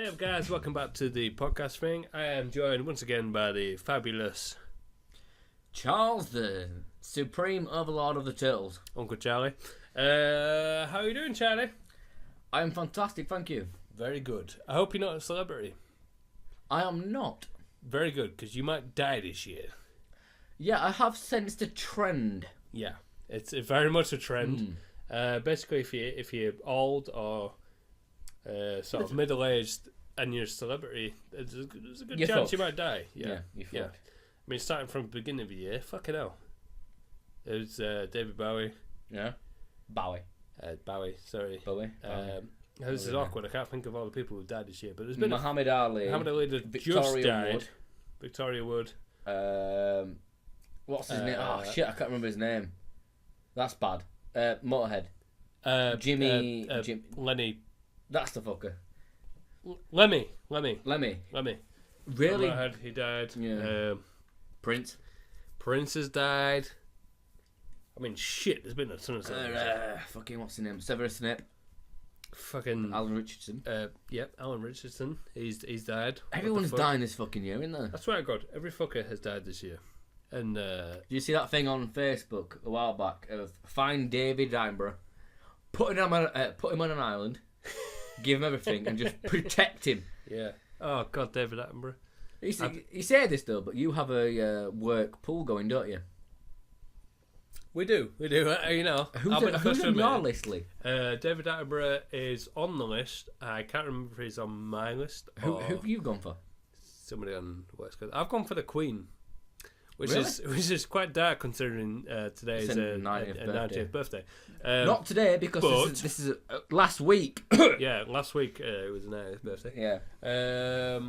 Hey up guys, welcome back to the podcast thing. I am joined once again by the fabulous Charles, the Supreme Overlord of the Turtles. Uncle Charlie. How are you doing, Charlie? I am fantastic, thank you. Very good. I hope you're not a celebrity. I am not. Very good, because you might die this year. Yeah, I have sensed a trend. Yeah, it's very much a trend. Basically, if you're old or sort of middle-aged and you're a celebrity, there's a good You're chance fucked. you might die. Yeah, you're yeah. fucked. I mean, starting from the beginning of the year, fucking hell. It was David Bowie. Yeah. Bowie. Sorry. Bowie. This is awkward. I can't think of all the people who died this year, but there's been Muhammad Ali. Muhammad Ali that Victoria just died. Wood. Victoria Wood. What's his name? Oh shit, I can't remember his name. That's bad. Motorhead. Jimmy. Lenny. That's the fucker. Lemmy. Lemmy. Really? Really? He died. Yeah. Prince. Prince has died. I mean, shit. There's been a ton of stuff. Fucking what's his name? Severus Snape. Fucking Alan Richardson. Yep, Alan Richardson. He's died. Everyone's dying this fucking year, isn't there? I swear to God, every fucker has died this year. And Did you see that thing on Facebook a while back of find David Attenborough, put him on an island, give him everything, and just protect him? yeah. Oh God, David Attenborough. You say this though, but you have a work pool going, don't you? We do. You know, Who's on your list, Lee? David Attenborough is on the list. I can't remember if he's on my list. Who have you gone for? Somebody on West Coast. I've gone for the Queen, which Really? is quite dark considering today's It's a 90th birthday. Not today, because this is last week. Yeah, last week it was 90th birthday. Yeah.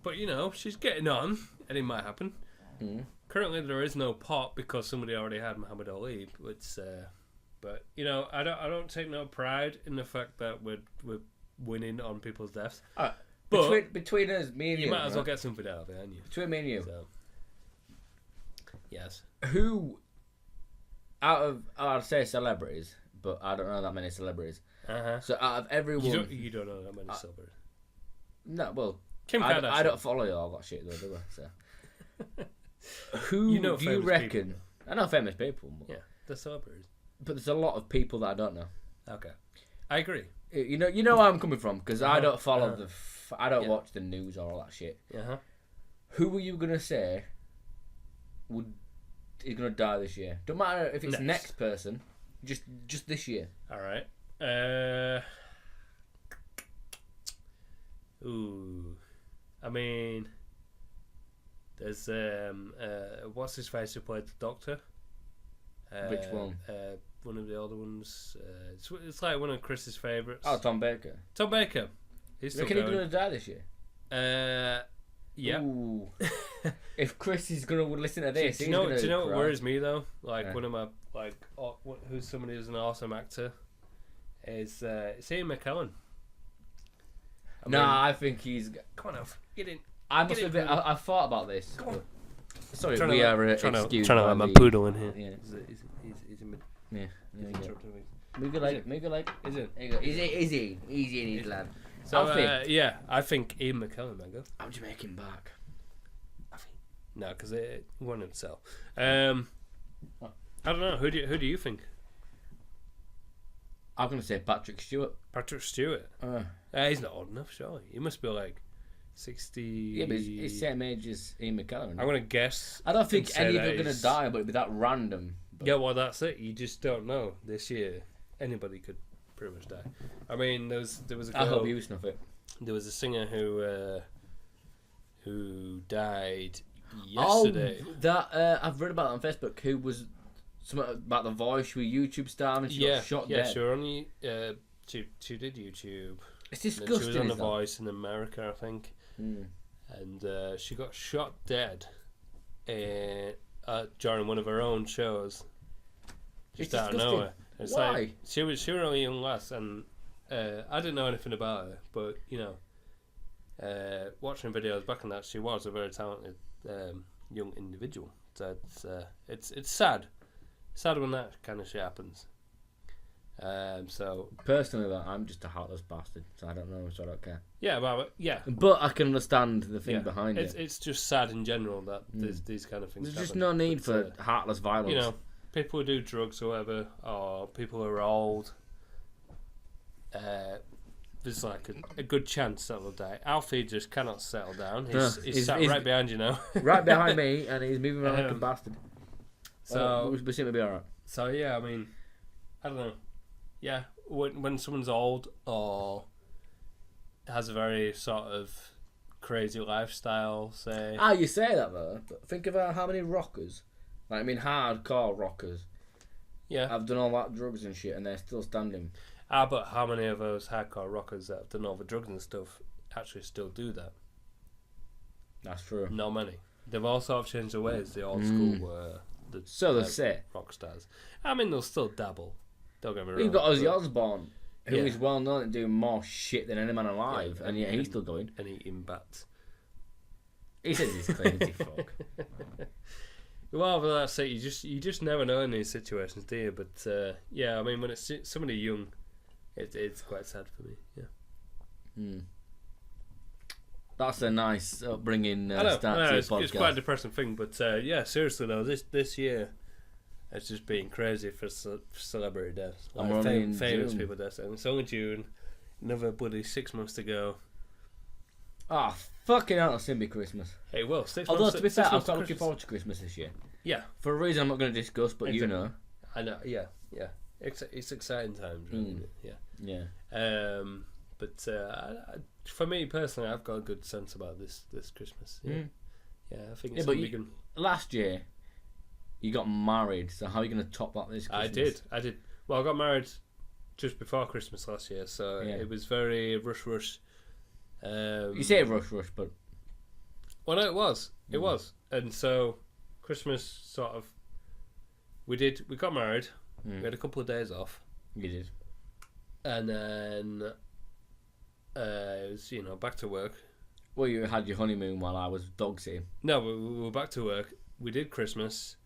But you know, she's getting on, and it might happen. Mm. Currently, there is no pot because somebody already had Muhammad Ali. But you know, I don't take no pride in the fact that we're winning on people's deaths. But between us, me and you, might as well get something out of it, aren't you? Between me and you, So, yes. who I'd say celebrities, but I don't know that many celebrities. So out of everyone, You don't know that many celebrities. no, well, Kim I Kardashian. don't follow all that shit though, do I? So. Who You know do you famous reckon? people. I know famous people, Yeah, the celebrities. but there's a lot of people that I don't know. Okay, I agree. You know where I'm coming from, because I don't follow I don't Yeah. watch the news or all that shit. Uh-huh. Who were you gonna say is gonna die this year? Don't matter if it's next person, just this year. All right. I mean, there's what's his face who played the Doctor? Which one? One of the older ones. It's like one of Chris's favourites. Oh, Tom Baker. Tom Baker. He's You still reckon he's going. gonna die this year? Yeah. Ooh. If Chris is gonna listen to this, Do he's you know gonna what cry. worries me though? Like Yeah. one of my who's somebody who's an awesome actor is Ian McKellen. I think he's. Come on, Alf. Get in. I must admit, I thought about this. Come on. Sorry, Trying we to are trying excused. to by let my the- poodle in here. Yeah. He's in mid. Yeah. He's There you go. interrupting me. Move your leg. Move your leg. Is it? There you go. Easy in his lad. So Alfie. yeah, I think Ian McKellen might go. How'd you make him back? No, because it won himself. I don't know. Who do you think? I'm gonna say Patrick Stewart. Patrick Stewart. He's not old enough, surely. He must be like 60. Yeah, but he's the same age as Ian McKellen. I'm gonna guess. I don't think and say any of that them are gonna he's- die, but it'd be that random. But Yeah, well, that's it. You just don't know. This year, anybody could pretty much die. I mean, there was a I hope girl, you snuff it. there was a singer who died yesterday. Oh, that I've read about it on Facebook. Who was something about the Voice? She was a YouTube star and she got shot dead. She only she did YouTube. It's And then disgusting. she was on The isn't it? Voice in America, I think, and she got shot dead during one of her own shows. Just It's out of disgusting. nowhere. It's Why? like she was only a young lass, and I didn't know anything about her, but you know, watching videos back on that, she was a very talented young individual. So it's sad when that kind of shit happens. So personally, though, I'm just a heartless bastard, so I don't know, so I don't care. yeah, well, yeah. But I can understand the thing behind it. It's just sad in general that there's these kind of things. There's just happen. no need for heartless violence. You know, people who do drugs or whatever, or people who are old. There's like a good chance that they'll die. Alfie just cannot settle down. He's sat right behind you now. Right behind me, and he's moving around like a bastard. So we seem to be alright. So yeah, I mean, I don't know. Yeah, when someone's old or has a very sort of crazy lifestyle, say. You say that though. But think about how many rockers, like I mean, hardcore rockers. Yeah. Have done all that drugs and shit, and they're still standing. But how many of those hardcore rockers that have done all the drugs and stuff actually still do that? That's true. Not many. They've all sort of changed their ways. The old school were the they say rock stars. I mean, they'll still dabble. Don't get me wrong. You've got Ozzy Osbourne, who is well known at doing more shit than any man alive, and yet he's still going. And eating bats. He says he's clean as fuck. Well, but that's it. You just never know in these situations, do you? But yeah, I mean, when it's somebody young, it's quite sad for me. Yeah. That's a nice upbringing start to your podcast. It's quite a depressing thing, but yeah, seriously though, this year it's just been crazy for celebrity deaths, like famous people deaths, and it's only June. Another bloody 6 months to go. Oh, fucking hell, it'll soon be Christmas. Hey, well, 6 months. Although, to be fair, I'm quite quite looking forward to Christmas this year. Yeah. For a reason I'm not going to discuss, but exactly. You know. I know, yeah. It's exciting times, really, isn't it? Yeah. But for me personally, I've got a good sense about this Christmas. Yeah, I think it's going to be good. Last year, you got married, so how are you going to top that this Christmas? I did. Well, I got married just before Christmas last year, so it was very rush. You say rush, but... Well, no, it was. It was. And so, Christmas sort of... We got married. We had a couple of days off. You did. And then... it was, back to work. Well, you had your honeymoon while I was dog sitting. No, we were back to work. We did Christmas.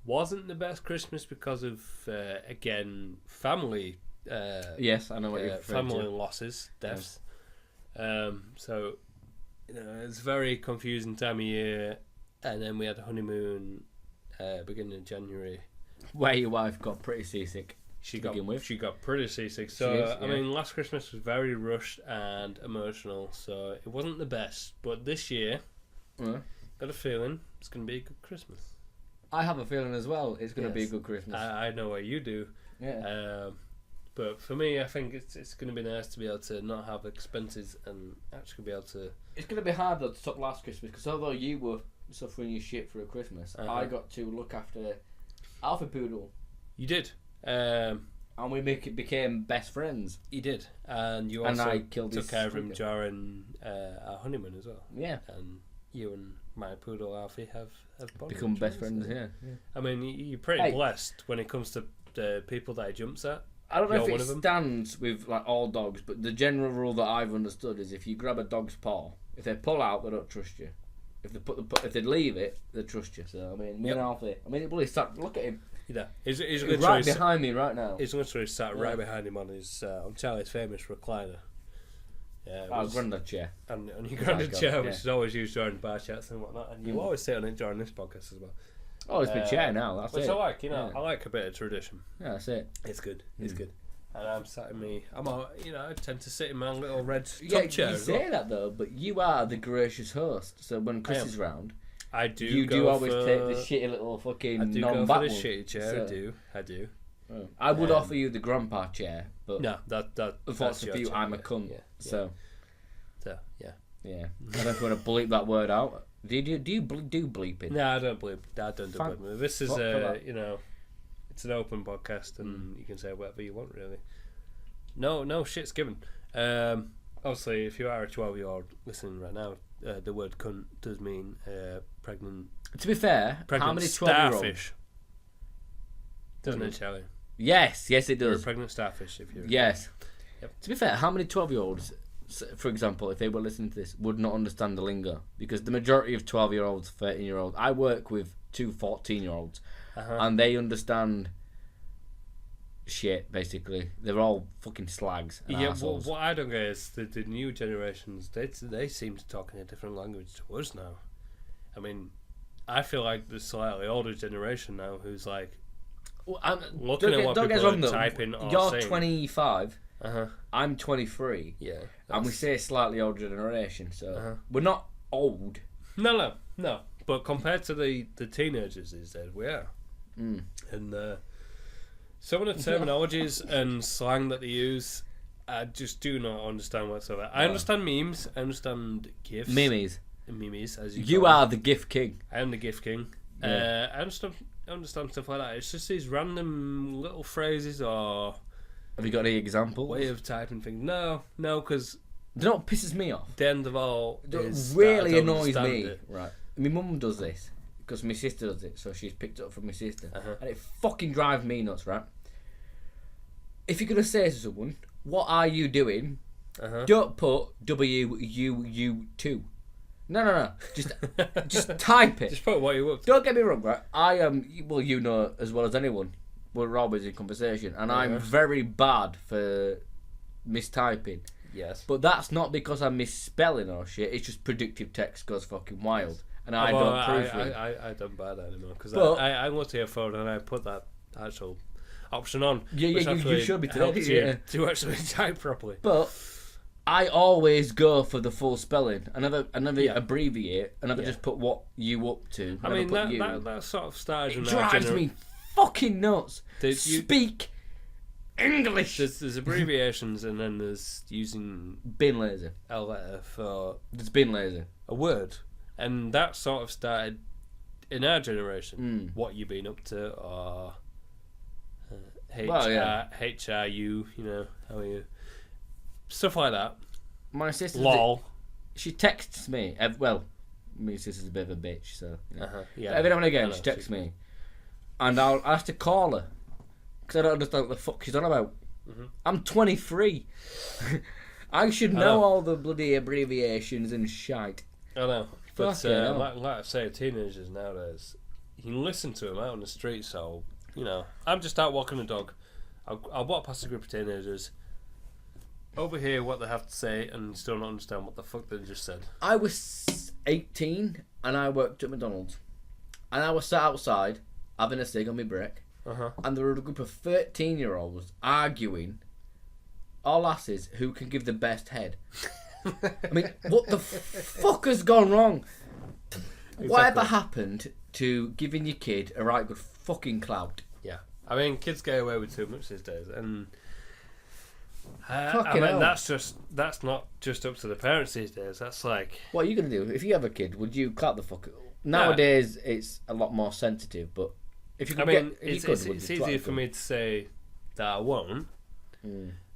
Wasn't the best Christmas because of, again, family... yes, I know what you're referring family to. losses, deaths. So, it's a very confusing time of year. And then we had a honeymoon beginning of January. Where your wife got pretty seasick. She got pretty seasick. So, I mean, last Christmas was very rushed and emotional. So, it wasn't the best. But this year, got a feeling it's going to be a good Christmas. I have a feeling as well it's going to be a good Christmas. I know what you do. Yeah. But for me, I think it's going to be nice to be able to not have expenses and actually be able to... It's going to be hard, though, to top last Christmas, because although you were suffering your shit for a Christmas, I got to look after Alpha Poodle. You did. And we became best friends. You did. And you also took care of him during our honeymoon as well. Yeah. And you and my poodle, Alfie, have become best friends, yeah. I mean, you're pretty blessed when it comes to the people that he jumps at. I don't know if it stands with like all dogs, but the general rule that I've understood is if you grab a dog's paw, if they pull out, they don't trust you. If they leave it, they trust you. So I mean, me and Alfie. I mean, look at him. Yeah, he's right behind me right now. He's literally sat right behind him on his on Charlie's famous recliner. Yeah, granddad chair. And your granddad chair, which is always used during bar chats and whatnot, and you always sit on it during this podcast as well. Oh, it's been chair now. That's which it. I like, I like a bit of tradition. Yeah, that's it. It's good. It's good. And I'm sat in me. I tend to sit in my little red top chair. You say that though, but you are the gracious host. So when Chris is round, I do. You do always take the shitty little fucking. I do go for the shitty chair. So. I do. Oh. I would offer you the grandpa chair, but no, that unfortunately for you, I'm a cunt. Yeah. So yeah. I don't know if you want to bleep that word out. Do you do bleeping? No, I don't bleep. I don't do bleeping. This is it's an open podcast, and you can say whatever you want, really. No shit's given. Obviously, if you are a 12-year-old listening right now, the word cunt does mean pregnant. To be fair, how many 12-year-olds? Starfish. Doesn't it, Charlie? Yes, it does. You're a pregnant starfish if you're. Yes. Yep. To be fair, how many 12-year-olds, for example, if they were listening to this, would not understand the lingo? Because the majority of 12-year-olds, 13-year-olds, I work with 2 14-year-olds, and they understand shit. Basically, they're all fucking slags. And assholes. What I don't get is the new generations. They seem to talk in a different language to us now. I mean, I feel like the slightly older generation now who's like looking at what people are typing or You're saying. 25. Uh-huh. I'm 23. Yeah. And we say slightly older generation, so we're not old. No. But compared to the teenagers these days, we are. Mm. And some of the terminologies and slang that they use, I just do not understand whatsoever. I understand memes. I understand gifs. Memes, as you. You are the GIF king. I am the GIF king. Yeah. I understand stuff like that. It's just these random little phrases or. Have you got any examples? Way of typing things. No, because. Do you know what pisses me off? The end of all. It really annoys me. It. Right. My mum does this because my sister does it, so she's picked it up from my sister, Uh-huh. and it fucking drives me nuts. Right. If you're gonna say to someone, "What are you doing?" Don't put WUU2. No. Just type it. Just put what you want. Don't get me wrong, right? I am. Well, you know as well as anyone. We're always in conversation, and I'm very bad for mistyping. Yes. But that's not because I'm misspelling or shit. It's just predictive text goes fucking wild, and I don't proofread. I don't buy that anymore because I go to your phone and I put that actual option on. Yeah, you should be today. To actually type properly. But I always go for the full spelling. I never abbreviate. I never just put what you up to. I mean that sort of started. It drives me fucking nuts. Speak English. There's abbreviations and then there's using bin lazy. a letter for There's bin lazy. a word, and that sort of started in our generation. What you been up to, or HRU, you know, how are you? Stuff like that. My sister. LOL. She texts me. Well, my sister's a bit of a bitch, so. You know. Yeah. Every now and again, she texts me, and I'll have to call her because I don't understand what the fuck she's on about. Mm-hmm. I'm 23. I should know all the bloody abbreviations and shite. I know. But like I say, teenagers nowadays, you can listen to them out on the street. So, you know, I'm just out walking the dog. I'll walk past a group of teenagers, overhear what they have to say, and still not understand what the fuck they just said. I was 18 and I worked at McDonald's, and I was sat outside having a cig on my break, and there were a group of 13-year-olds arguing, all lasses, who can give the best head. I mean, what the fuck has gone wrong? Exactly. Whatever happened to giving your kid a right good fucking clout? Yeah, I mean, kids get away with too much these days, and I mean, that's not just up to the parents these days. That's like, what are you gonna do if you have a kid? Would you clap the fuck? Nowadays, it's a lot more sensitive, but if you could, it's easier for me to say that I won't.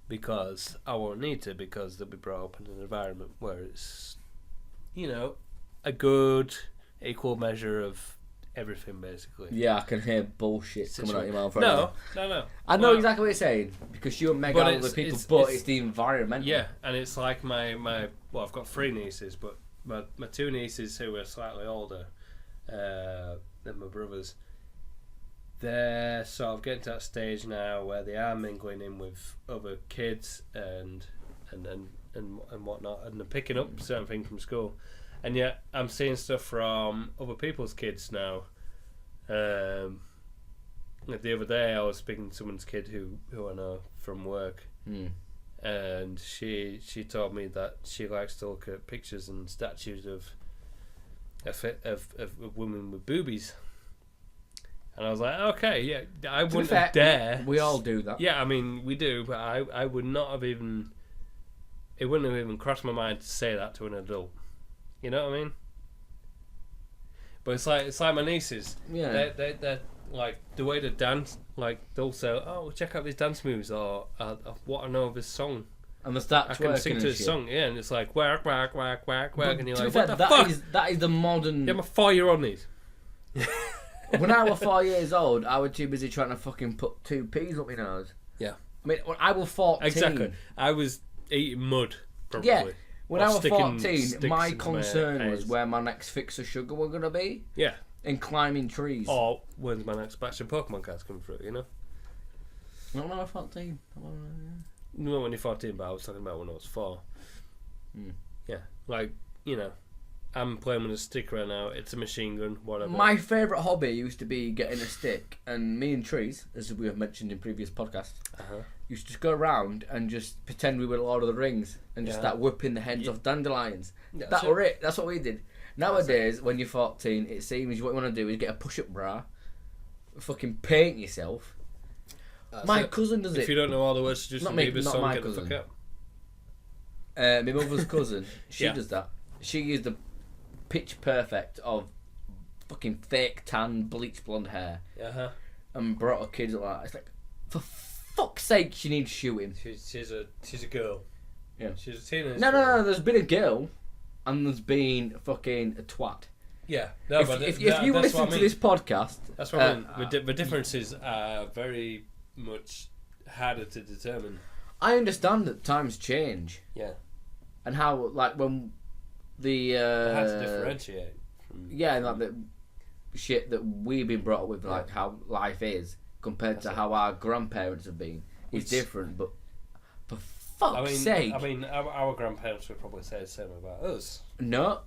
Because I won't need to, because they'll be brought up in an environment where it's, you know, a good equal measure of everything, basically. Yeah, I can hear bullshit coming out your mouth right now. No. I know exactly what you're saying, because you and Meg are the people, but it's the environment. Yeah, and it's like my I've got 3 nieces, but my 2 nieces who are slightly older than my brothers, they're sort of getting to that stage now where they are mingling in with other kids and whatnot, and they're picking up certain things from school, and yet I'm seeing stuff from other people's kids now. The other day I was speaking to someone's kid who I know from work, and she told me that she likes to look at pictures and statues of women with boobies. And I was like, okay, yeah, I wouldn't dare. We all do that. Yeah, I mean, we do, but I would not have even. It wouldn't have even crossed my mind to say that to an adult. You know what I mean? But it's like my nieces. Yeah. They're like the way they dance. Like they'll say, "Oh, check out these dance moves," or "What I know of this song." And the start I can sing to this song, yeah, and it's like whack, whack, whack, whack, whack, and you're like, what the fuck? That is the modern. Yeah, I'm a 4-year-old niece. When I was 4 years old, I was too busy trying to fucking put 2 peas up my nose. Yeah. I mean, when I was 14... Exactly. I was eating mud, probably. Yeah. When I was 14, my sticks concern was where my next fix of sugar were going to be. Yeah. And climbing trees. Or when's my next batch of Pokemon cards coming through, you know? Not when I was 14. Not when you're 14, but I was talking about when I was 4. Yeah, like, you know, I'm playing with a stick right now. It's a machine gun, whatever. My favourite hobby used to be getting a stick, and me and Trees, as we have mentioned in previous podcasts, used to just go around and just pretend we were Lord of the Rings and just start whipping the heads off dandelions. That were it. That's what we did. Nowadays, when you're 14, it seems what you want to do is get a push-up bra, fucking paint yourself. My cousin does it. If you don't know all the words to Justin Bieber's song, get the fuck out. My mother's cousin, she does that. She is the pitch perfect of fucking fake tan, bleach blonde hair, and brought her kids like that. It's like, for fuck's sake, she needs shooting. She's a girl. Yeah, she's a teenager. No. There's been a girl, and there's been fucking a twat. Yeah, no, if you listen to this podcast, that's what I mean. The differences are very much harder to determine. I understand that times change. Yeah, and how like when the how to differentiate. Like the shit that we've been brought up with, like how life is compared to how our grandparents have been, is different. But for fuck's sake, I mean, our grandparents would probably say the same about us. No.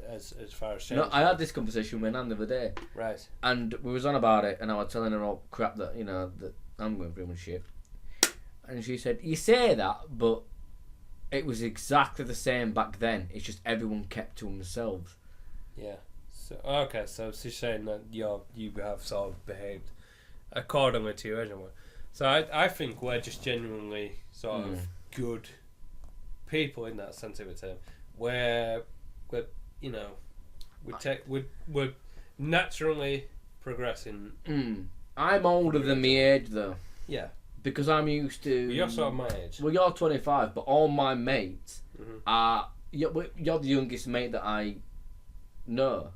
As far as change. No, I had this conversation with my nan the other day. Right. And we was on about it, and I was telling her all crap that that I'm going through and shit. And she said, "You say that, but it was exactly the same back then. It's just everyone kept to themselves." Yeah. So okay, so she's saying that you have sort of behaved accordingly to your age. So I think we're just genuinely sort of good people in that sense of the term. We're we're naturally progressing. I'm older than my age though. Yeah. Because I'm used to. You're sort of my age. Well, you're 25, but all my mates are. You're the youngest mate that I know.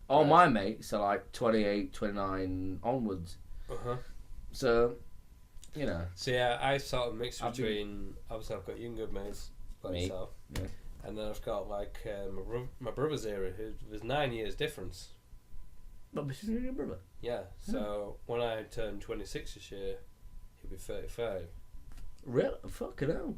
All my mates are like 28, 29 onwards. So, So yeah, I sort of mix between. Obviously, I've got younger mates like myself, and then I've got like my brother's era, who there's 9 years difference. But this is your brother. Yeah. So when I turn 26 this year, he'll be 35. Really? Fucking hell.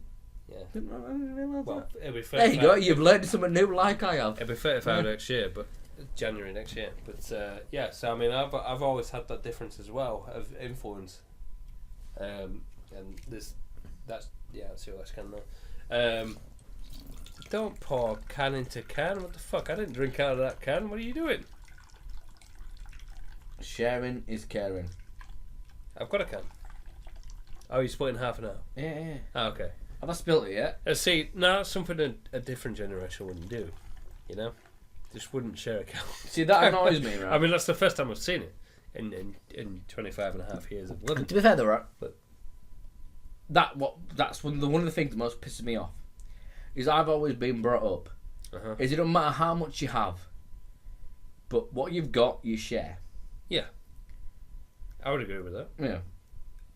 Yeah. I didn't realise that. It'll be 35. There you go. You've learned something new, like I have. It'll be 35 next year, but January next year. But so I mean, I've always had that difference as well of influence. And that's see what that's can now. Don't pour can into can. What the fuck? I didn't drink out of that can. What are you doing? Sharing is caring. I've got a can. Oh, you're splitting half an hour? Yeah. Oh, okay. Have I spilt it yet? See, now that's something a different generation wouldn't do. Just wouldn't share a can. See, that annoys me, right? I mean, that's the first time I've seen it in 25 and a half years of living. To be fair though, right? But that's one of the things that most pisses me off. Is I've always been brought up. Is it don't matter how much you have, but what you've got, you share. Yeah. I would agree with that. Yeah.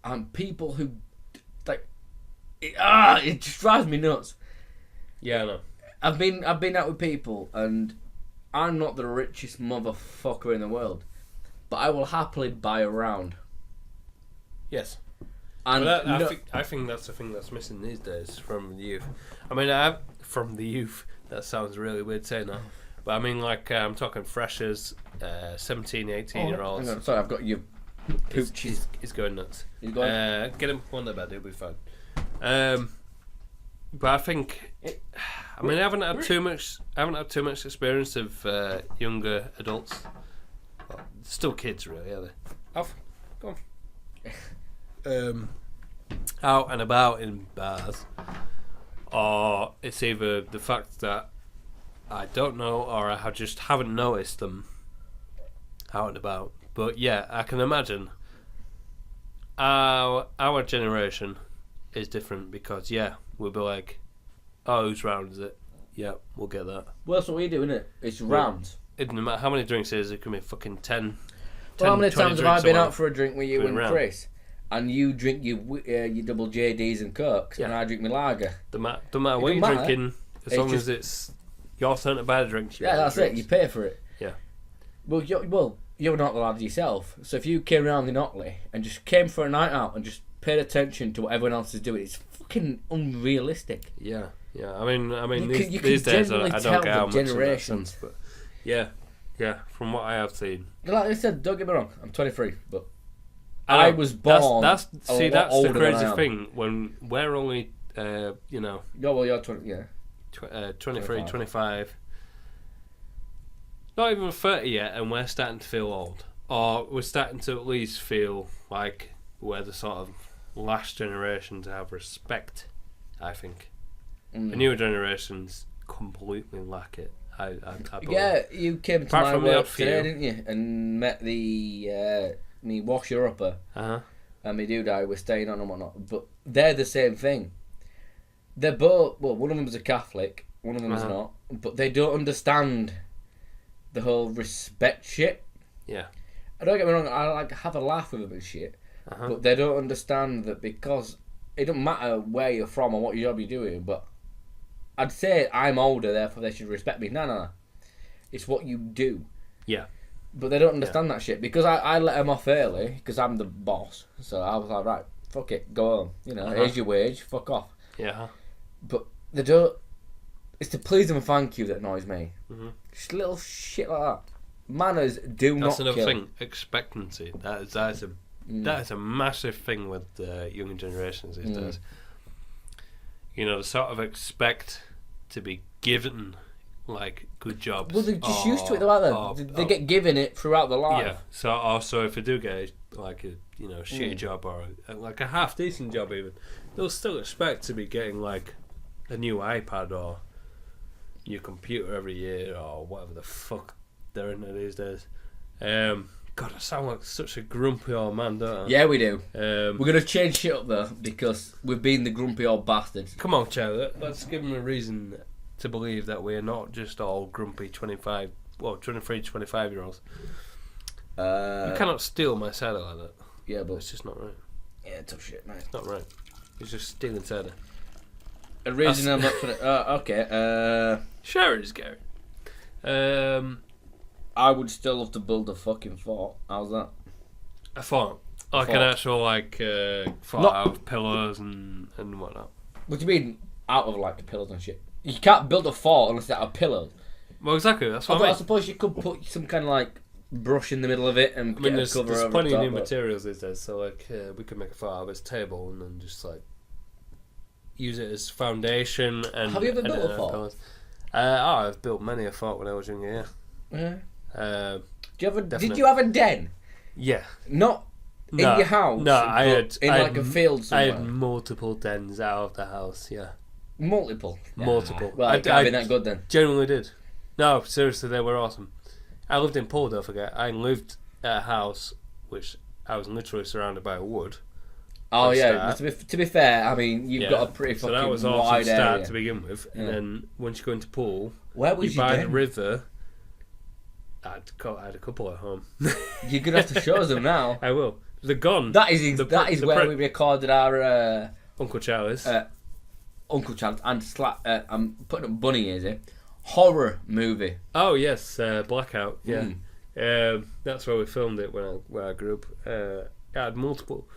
And people who it just drives me nuts. Yeah, I know. I've been out with people, and I'm not the richest motherfucker in the world, but I will happily buy a round. Yes. And I think that's the thing that's missing these days from the youth. I mean, from the youth, that sounds really weird saying that. But I mean, like, I'm talking freshers, 17, 18-year-olds. Hang on, sorry, I've got you. Pooch. He's going nuts. He's going. Get him on the bed, he'll be fine. But I think, I mean, I haven't had too much experience of younger adults. Well, still kids, really, are they? Off, go on. Out and about in bars, or it's either the fact that I don't know, or I just haven't noticed them out and about. But yeah, I can imagine our generation is different because we'll be like, oh, whose round is it? Yeah, we'll get that. Well, that's what we do, isn't it? It's rounds. It doesn't matter how many drinks it is, it can be fucking 10. Well, how many times have I been out for a drink with you and Chris, and you drink your double JDs and Cokes, and I drink my lager? Don't matter what you're drinking, as long as it's your turn to buy the drinks. Yeah, that's it. You pay for it. Yeah. Well, you're not the lad yourself. So if you came around in Otley and just came for a night out and just paid attention to what everyone else is doing, it's fucking unrealistic. Yeah. I mean, You these can days generally I tell don't get the how much in that generations. sense, but yeah. From what I have seen, Like I said, don't get me wrong, I'm 23, but I was born. That's the older than I crazy am. thing when we're only Yeah, well, you're 20. Yeah. 23, 25, not even 30 yet, and we're starting to feel old, or we're starting to at least feel like we're the sort of last generation to have respect. I think the newer generations completely lack it. I believe. Yeah, you came to Apart my from the work odd few. today, didn't you? And met the me washer upper and me dude was staying on and whatnot. But they're the same thing. They're both, well, one of them's a Catholic, one of them's not, but they don't understand the whole respect shit. Yeah. I don't get me wrong, I like have a laugh with them and shit, but they don't understand that because it doesn't matter where you're from or what job you're doing, but I'd say I'm older, therefore they should respect me. No. It's what you do. Yeah. But they don't understand that shit because I let them off early because I'm the boss. So I was like, right, fuck it, go home. Here's your wage, fuck off. Yeah. But they don't. It's the please and thank you that annoys me. Mm-hmm. Just little shit like that. Manners do not That's another kill. thing. Expectancy. That is a massive thing with younger generations these days. They sort of expect to be given like good jobs. Well, they're just used to it, though, they get given it throughout their life. Yeah. So also, if they do get like a shitty job or like a half decent job, even they'll still expect to be getting like a new iPad or new computer every year or whatever the fuck they're into these days. God, I sound like such a grumpy old man, don't I? Yeah, we do. We're going to change shit up, though, because we've been the grumpy old bastards. Come on, Chow, let's give them a reason to believe that we're not just all grumpy 23, 25-year-olds. You cannot steal my cider like that. Yeah, but... It's just not right. Yeah, tough shit, mate. It's not right. It's just stealing cider. A reason I'm not putting it... okay, Sure it is, Gary. I would still love to build a fucking fort. How's that? A fort? Like an actual, fort Not- out of pillows and whatnot. What do you mean, out of, like, the pillows and shit? You can't build a fort unless it's out of pillows. Well, exactly, that's what Although I I mean. suppose you could put some kind of, like, brush in the middle of it and I mean, get a cover there's over plenty the of top, new but- materials these days, so, we could make a fort out of this table and then just, use it as foundation and... Have you ever built a fort? pillars. I've built many a fort when I was younger, Yeah. yeah. Did Definitely. you have a den? Yeah. Not in your house. No, I but had in I like had, a field I somewhere. had multiple dens out of the house. Yeah, Multiple. multiple. Well, I it can't be that good then. genuinely did. No, seriously, they were awesome. I lived in Poole, don't forget. I lived at a house which I was literally surrounded by wood. Oh for a yeah. start. To be fair, I mean you've got a pretty so fucking that was awesome wide start area. to begin with, and then once you go into Poole, Where was you your by den? the river. I had a couple at home. You're gonna have to show us them now. I will. They're gone. That is The where pre- we recorded our Uncle Charlie's. Uncle Chad and I'm putting up bunny ears here. Horror movie. Oh yes, Blackout. Yeah, Mm. that's where we filmed it when I grew up. I had multiple.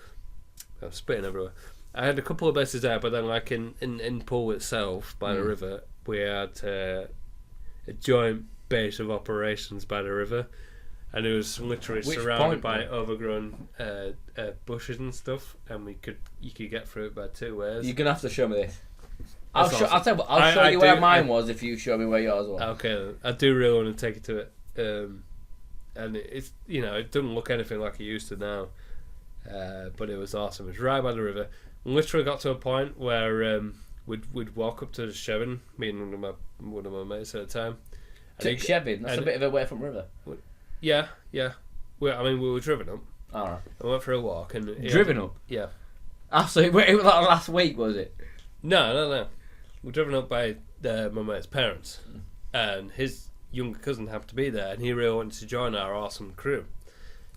I was spitting everywhere. I had a couple of bases there, but then in Poole itself by the river, we had a joint base of operations by the river, and it was literally Which surrounded point, by though? overgrown bushes and stuff, and you could get through it by two ways. You're gonna have to show me this. That's I'll awesome. tell you what, I'll show I you where do- mine was if you show me where yours was. Okay, I do really want to take you to it, and it's it doesn't look anything like it used to now, but it was awesome. It was right by the river. Literally got to a point where we'd walk up to the Shevin, me and one of my mates at the time. To Shevin, that's a bit of a way from river. Yeah. We were driven up. Alright. I went for a walk and Driven up? Yeah. Absolutely. It was like last week, was it? No. We're driven up by my mate's parents, and his younger cousin happened to be there, and he really wanted to join our awesome crew.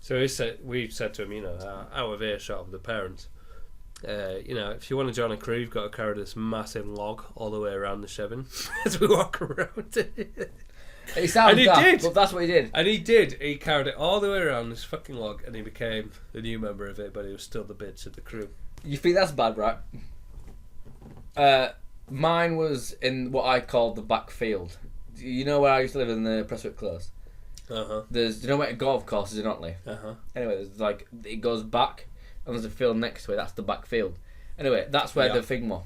So we said to him, out of earshot of the parents, if you want to join a crew, you've got to carry this massive log all the way around the Shevin as we walk around it. It sounds And he daft, did. but that's what he did. And he did. He carried it all the way around this fucking log, and he became the new member of it. But he was still the bitch of the crew. You think that's bad, right? Mine was in what I called the backfield. You know where I used to live in the Prestwick Close? There's, you know where a golf course is in Otley? Anyway, there's like, it goes back, and there's a field next to it. That's the backfield. Anyway, that's where the thing was.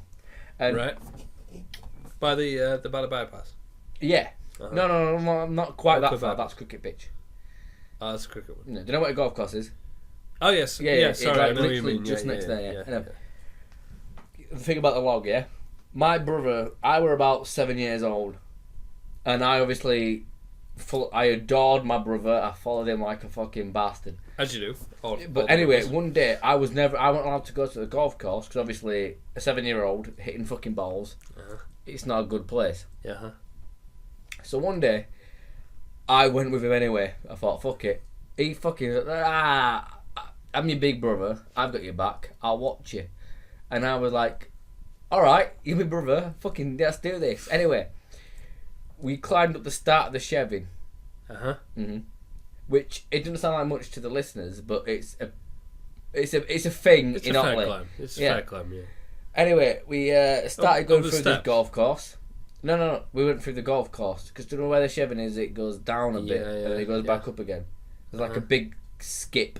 And right. By the bypass. Yeah. No, not quite that far. bypass. That's cricket pitch. Oh, that's a cricket one. No, do you know what a golf course is? Oh yes. Yeah. Yeah. It's Sorry, like I know what you literally mean. just Yeah, next yeah, there. yeah. Anyway, the thing about the log, yeah. My brother, I were about 7 years old, and I obviously, I adored my brother. I followed him like a fucking bastard. As you do. But anyway, one day I wasn't allowed to go to the golf course because obviously a 7-year-old hitting fucking balls, it's not a good place. Yeah. So one day, I went with him anyway. I thought, fuck it. He fucking, I'm your big brother. I've got your back. I'll watch you. And I was like, alright, you're my brother. Fucking, let's do this. Anyway, we climbed up the start of the Chevin. Which, it doesn't sound like much to the listeners, but it's a thing in Otley. It's a fair climb, yeah. Anyway, we started going through the steps. golf course. No. We went through the golf course because do you know where the Chevin is? It goes down a bit and then it goes back up again. There's like a big skip.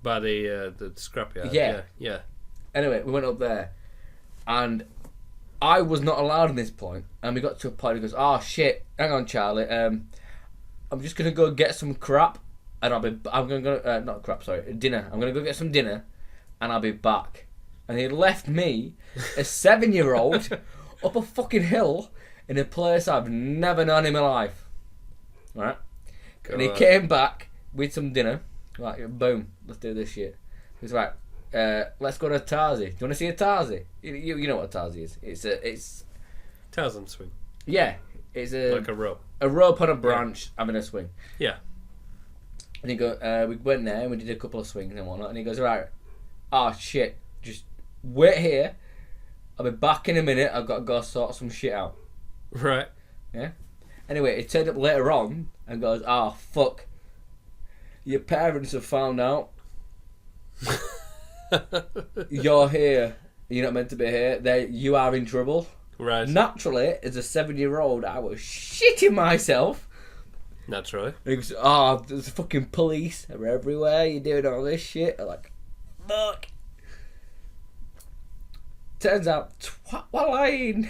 By the scrapyard. Yeah. Anyway, we went up there, and I was not allowed in this point. And we got to a point. He goes, "Oh shit, hang on, Charlie. I'm just gonna go get some crap, and I'm gonna go not crap, sorry, dinner. I'm gonna go get some dinner, and I'll be back." And he left me, a 7-year-old, up a fucking hill in a place I've never known in my life. Right? And he came back with some dinner. Like, boom, let's do this shit. He's like, let's go to a Tarzy. Do you want to see a Tarzy? You know what a Tarzy is? It's Tarzan swing. Yeah, it's like a rope. A rope on a branch having a swing. Yeah. And he go, we went there and we did a couple of swings and whatnot. And he goes, right, oh shit, just wait here. I'll be back in a minute. I've got to go sort some shit out. Right. Yeah. Anyway, he turned up later on and goes, "Oh fuck, your parents have found out. You're here. You're not meant to be here. You are in trouble." Right. Naturally, as a 7-year-old, I was shitting myself. Naturally. And he goes, "Oh, there's fucking police. They're everywhere. You're doing all this shit." I'm like, fuck. Turns out, twat were lying.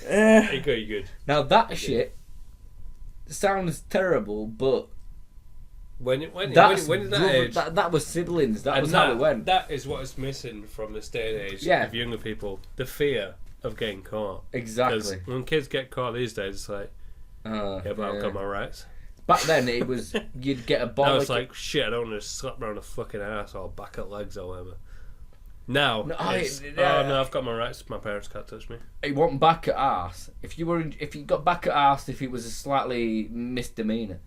You good. Now that shit sounds terrible, but when did that age? That was siblings. That was how it went. That is what is missing from this day and age of younger people. The fear of getting caught. Exactly. Because when kids get caught these days, it's like, yeah, but I've got my rights. Back then, it was you'd get a ball. Now it's like, shit, I don't want to slap around a fucking ass or back at legs or whatever. Now, no, I've got my rights. My parents can't touch me. It wasn't back at arse. If you got back at arse, if it was a slightly misdemeanor.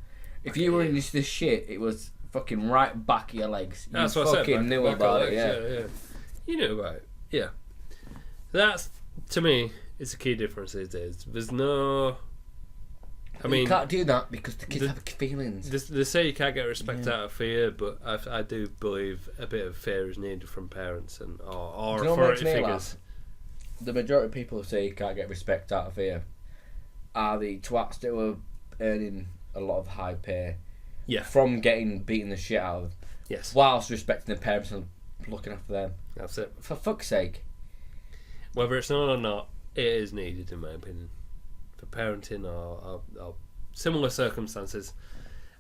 If you were in this shit, it was fucking right back of your legs. You That's what I said. Fucking knew about it. Yeah. You knew about it. Yeah. That's, to me, it's a key difference these days. There's no. I mean, you can't do that because the kids have feelings. They say you can't get respect out of fear, but I do believe a bit of fear is needed from parents and or authority figures. The majority of people who say you can't get respect out of fear are the twats that were earning a lot of high pay from getting beaten the shit out of. Yes. Whilst respecting their parents and looking after them. That's it. For fuck's sake. Whether it's known or not, it is needed in my opinion. For parenting or similar circumstances,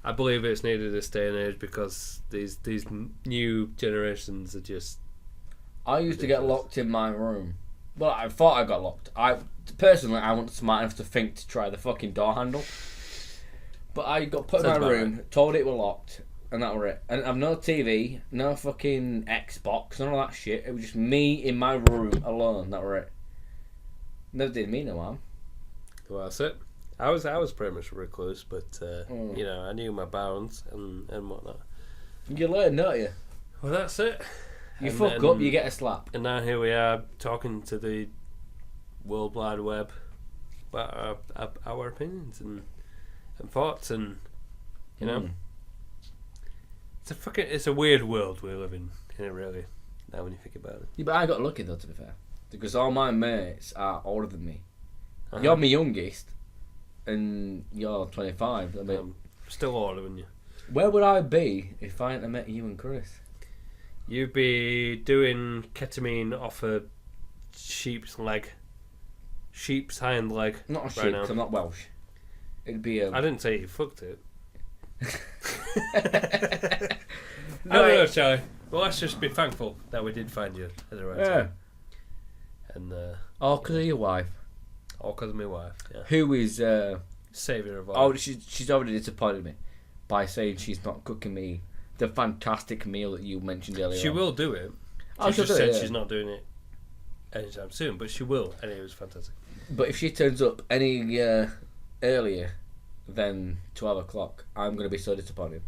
I believe it's needed this day and age because these new generations are just. I used to get locked in my room. Well, I thought I got locked. Personally, I wasn't smart enough to think to try the fucking door handle. But I got put in my room, told it were locked, and that were it. And I've no TV, no fucking Xbox, none of that shit. It was just me in my room alone. That were it. Never did me no harm. Well, that's it. I was pretty much a recluse, but you know, I knew my bounds and whatnot. You learn, don't you? Well, that's it. You fuck up, you get a slap. And now here we are talking to the World Wide Web. about our opinions and thoughts, and you know, it's a weird world we live in it really. Now when you think about it. Yeah, but I got lucky though, to be fair, because all my mates are older than me. You're my youngest, and you're 25. I mean, I'm still older than you. Where would I be if I hadn't met you and Chris? You'd be doing ketamine off a sheep's hind leg. Not a right sheep, now. 'cause I'm not Welsh. It'd be a... I didn't say you fucked it. I don't know, Charlie. Well, let's just be thankful that we did find you at the right time. And all because of your wife. All because of my wife. Yeah. Who is saviour of all. Oh, she's already disappointed me by saying she's not cooking me the fantastic meal that you mentioned earlier. She will do it. She just said she's not doing it anytime soon, but she will, and it was fantastic. But if she turns up any earlier than 12 o'clock, I'm going to be so disappointed.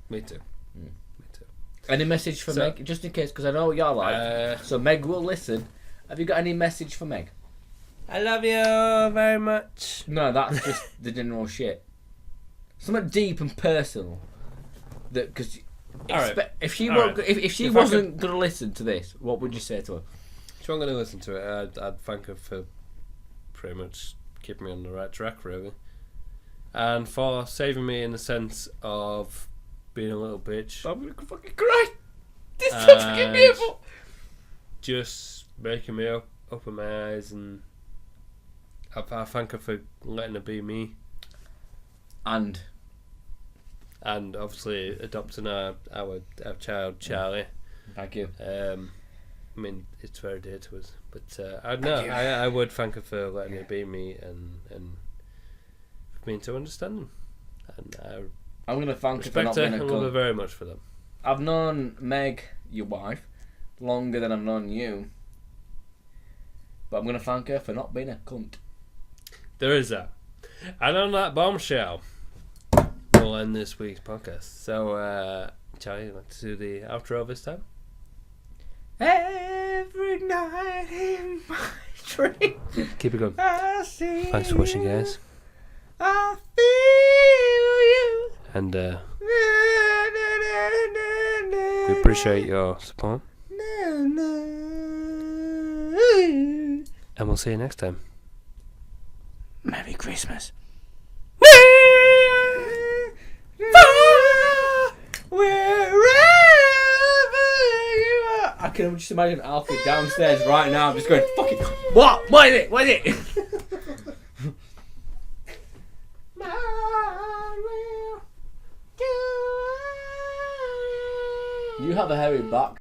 Me too. Me too. Any message for Meg, just in case, because I know what you're like. So Meg will listen. Have you got any message for Meg? I love you very much. No, that's just the general shit. Something deep and personal. That because if she wasn't going to listen to this, what would you say to her? She wasn't going to listen to it. I'd thank her for pretty much keeping me on the right track, really, and for saving me in the sense of being a little bitch. I'm gonna fucking cry. This is fucking beautiful. Just making me open my eyes, and I thank her for letting her be me. And obviously adopting our child Charlie. Thank you. I mean, it's very dear to us, but I would thank her for letting her be me and for being so understanding. And I'm gonna thank her for respect not her being a and love her cunt. very much for that. I've known Meg, your wife, longer than I've known you, but I'm gonna thank her for not being a cunt. There is that. And on that bombshell, we'll end this week's podcast. So, Charlie, you want to do the outro this time? Every night in my dream, Keep it going. I see Thanks for watching, guys. I feel you. And we appreciate your support. And we'll see you next time. Merry Christmas. I can just imagine Alfie downstairs right now just going, fucking, what? What is it? What is it? You have a hairy back.